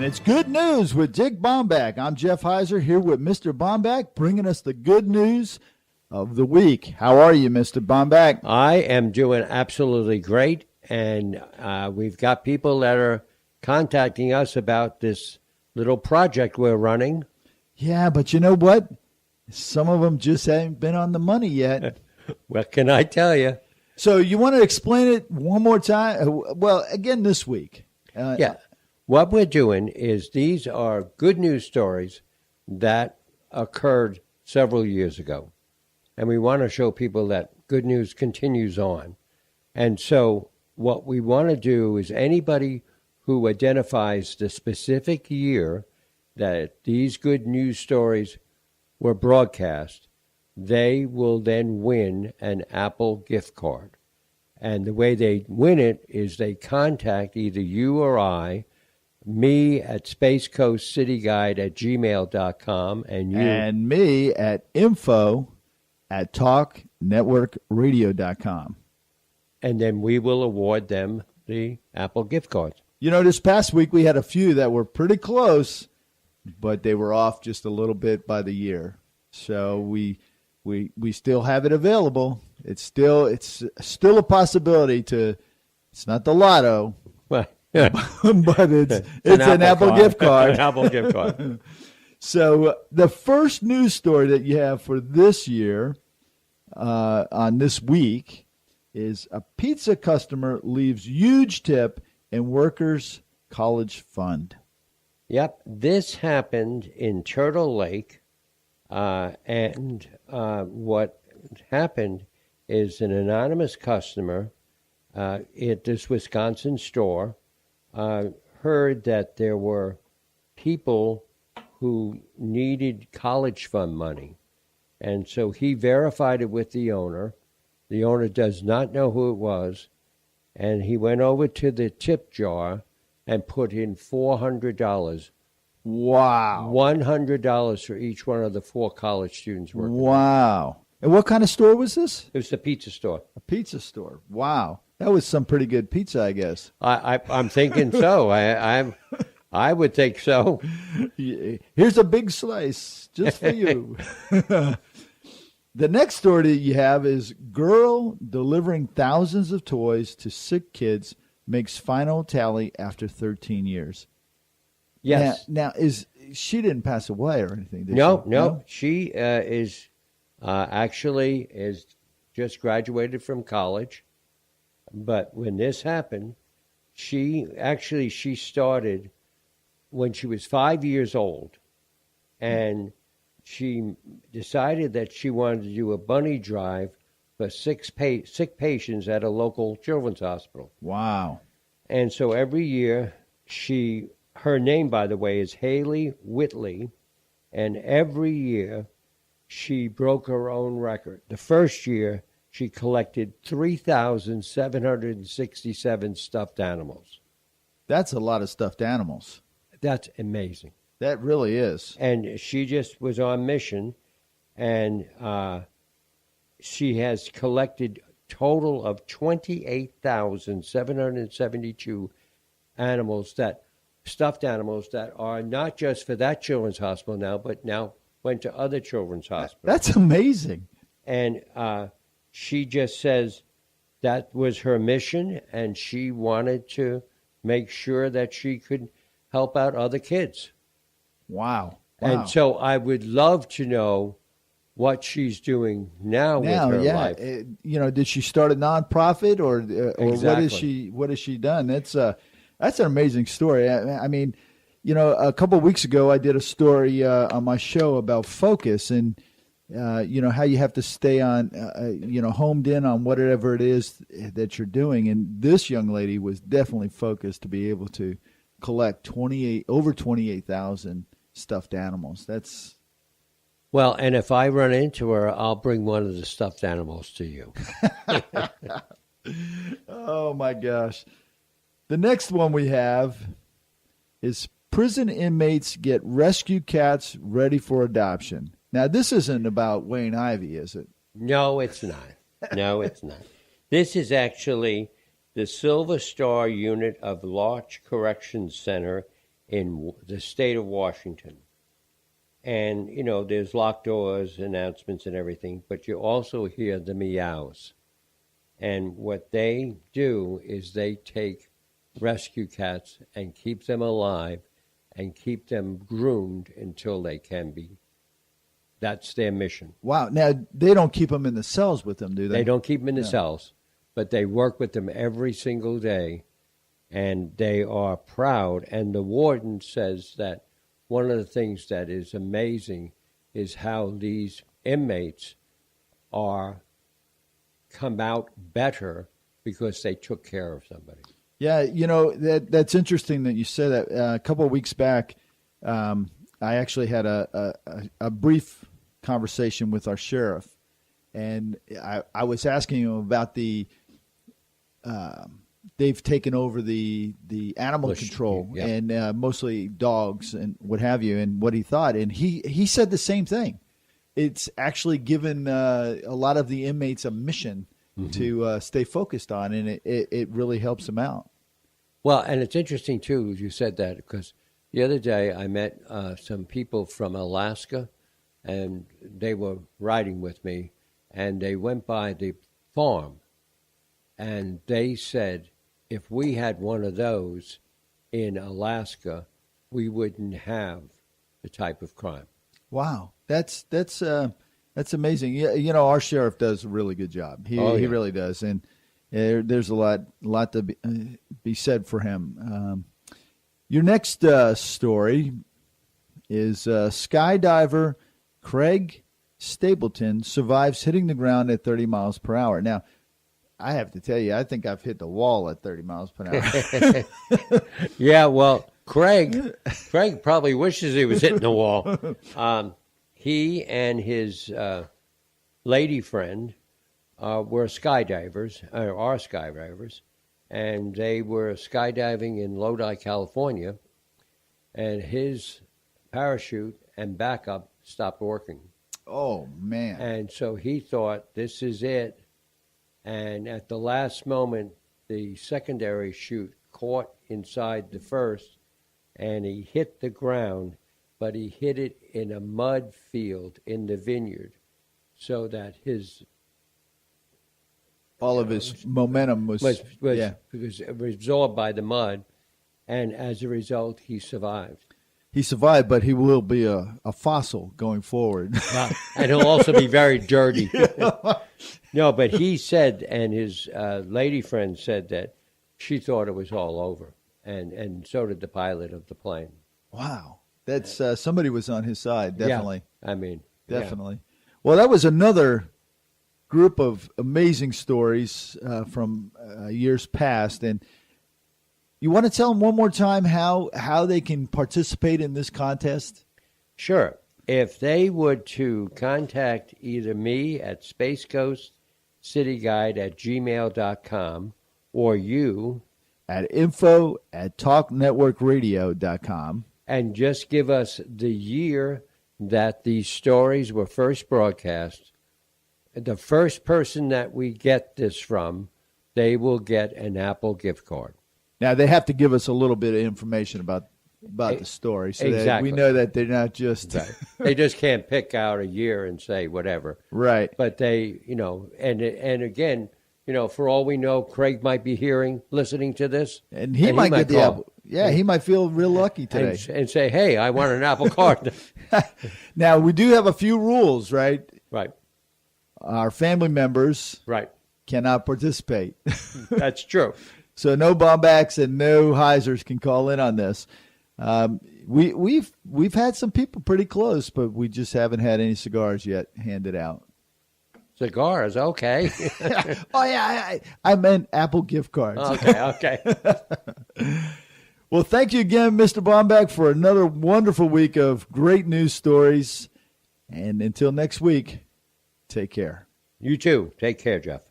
it's Good News with Dick Baumbach. I'm Jeff Heiser here with Mr. Baumbach, bringing us the good news of the week. How are you, Mr. Baumbach? I am doing absolutely great, and we've got people that are contacting us about this little project we're running. Yeah, but you know what? Some of them just haven't been on the money yet. What can I tell you? So you want to explain it one more time? Well, again this week. Yeah. What we're doing is these are good news stories that occurred several years ago. And we want to show people that good news continues on. And so what we want to do is anybody who identifies the specific year that these good news stories were broadcast, they will then win an Apple gift card. And the way they win it is they contact either you or I, me at spacecoastcityguide@gmail.com, and you. And me at info@talknetworkradio.com. And then we will award them the Apple gift cards. You know, this past week we had a few that were pretty close, but they were off just a little bit by the year. So we still have it available. It's still a possibility to. It's not the lotto, Well, but it's an Apple gift card. An Apple gift card. So the first news story that you have for this year, on this week, is a pizza customer leaves huge tip in workers' college fund. Yep, this happened in Turtle Lake, and what happened is an anonymous customer at this Wisconsin store heard that there were people who needed college fund money, and so he verified it with the owner. The owner does not know who it was, and he went over to the tip jar and put in $400. Wow. $100 for each one of the 4 college students working. Wow. And what kind of store was this? It was the pizza store. A pizza store. Wow. That was some pretty good pizza, I guess. I'm thinking so. I would think so. Here's a big slice just for you. The next story that you have is girl delivering thousands of toys to sick kids makes final tally after 13 years. Yes. Now she didn't pass away or anything? Did No. she? No. She is just graduated from college. But when this happened, she started when she was 5 years old, and she decided that she wanted to do a bunny drive for sick patients at a local children's hospital. Wow. And so every year, her name, by the way, is Haley Whitley, and every year she broke her own record. The first year, she collected 3,767 stuffed animals. That's a lot of stuffed animals. That's amazing. That really is. And she just was on mission, and she has collected a total of 28,772 stuffed animals that are not just for that children's hospital now, but now went to other children's hospitals. That's amazing. And she just says that was her mission, and she wanted to make sure that she could help out other kids. Wow. And so I would love to know what she's doing now with her life. Did she start a nonprofit or Exactly. what has she done? That's an amazing story. I mean, a couple of weeks ago I did a story on my show about focus and how you have to stay on homed in on whatever it is that you're doing, and this young lady was definitely focused to be able to collect over 28,000 stuffed animals. That's well, and if I run into her, I'll bring one of the stuffed animals to you. Oh my gosh. The next one we have is prison inmates get rescue cats ready for adoption. Now, this isn't about Wayne Ivey, is it? No, it's not. No, it's not. This is actually the Silver Star unit of Larch Corrections Center in the state of Washington. And, there's locked doors, announcements and everything, but you also hear the meows. And what they do is they take rescue cats and keep them alive and keep them groomed until they can be. That's their mission. Wow. Now, they don't keep them in the cells with them, do they? They don't keep them in the cells, but they work with them every single day, and they are proud. And the warden says that one of the things that is amazing is how these inmates come out better because they took care of somebody. Yeah, that's interesting that you said that. A couple of weeks back, I actually had a brief conversation with our sheriff, and I was asking him about they've taken over the animal control and mostly dogs and what have you, and what he thought. And he said the same thing. It's actually given a lot of the inmates a mission to stay focused on, and it really helps them out. Well, and it's interesting, too, you said that, because the other day I met some people from Alaska, and they were riding with me, and they went by the farm, and they said, if we had one of those in Alaska, we wouldn't have the type of crime. Wow, that's amazing. Yeah, our sheriff does a really good job. He really does, and there's a lot to be said for him. Your next story is skydiver Craig Stapleton survives hitting the ground at 30 miles per hour. Now, I have to tell you, I think I've hit the wall at 30 miles per hour. Yeah, well, Craig probably wishes he was hitting the wall. He and his lady friend were skydivers, are skydivers, and they were skydiving in Lodi, California, and his parachute and backup stopped working. Oh, man. And so he thought, this is it. And at the last moment, the secondary chute caught inside the first, and he hit the ground, but he hit it in a mud field in the vineyard, so that all of his momentum was absorbed by the mud, and as a result, he survived. He survived, but he will be a fossil going forward. And he'll also be very dirty. No, but he said, and his lady friend said that she thought it was all over, and so did the pilot of the plane. Wow. That's somebody was on his side, definitely. Yeah, I mean, definitely. Yeah. Well, that was another group of amazing stories from years past, and you want to tell them one more time how they can participate in this contest? Sure. If they would to contact either me at spacecoastcityguide@gmail.com or you at info@talknetworkradio.com, and just give us the year that these stories were first broadcast, the first person that we get this from, they will get an Apple gift card. Now, they have to give us a little bit of information about the story, so that we know that they're not just... Right. They just can't pick out a year and say whatever. Right. But they, and again, for all we know, Craig might be listening to this. And he might get the Apple. Yeah, he might feel real lucky today. And say, hey, I want an Apple card. Now, we do have a few rules, right? Right. Our family members cannot participate. That's true. So no Baumbachs and no Heisers can call in on this. We've had some people pretty close, but we just haven't had any cigars yet handed out. Cigars, okay. Oh yeah, I meant Apple gift cards. Okay. Well, thank you again, Mr. Baumbach, for another wonderful week of great news stories. And until next week, take care. You too. Take care, Jeff.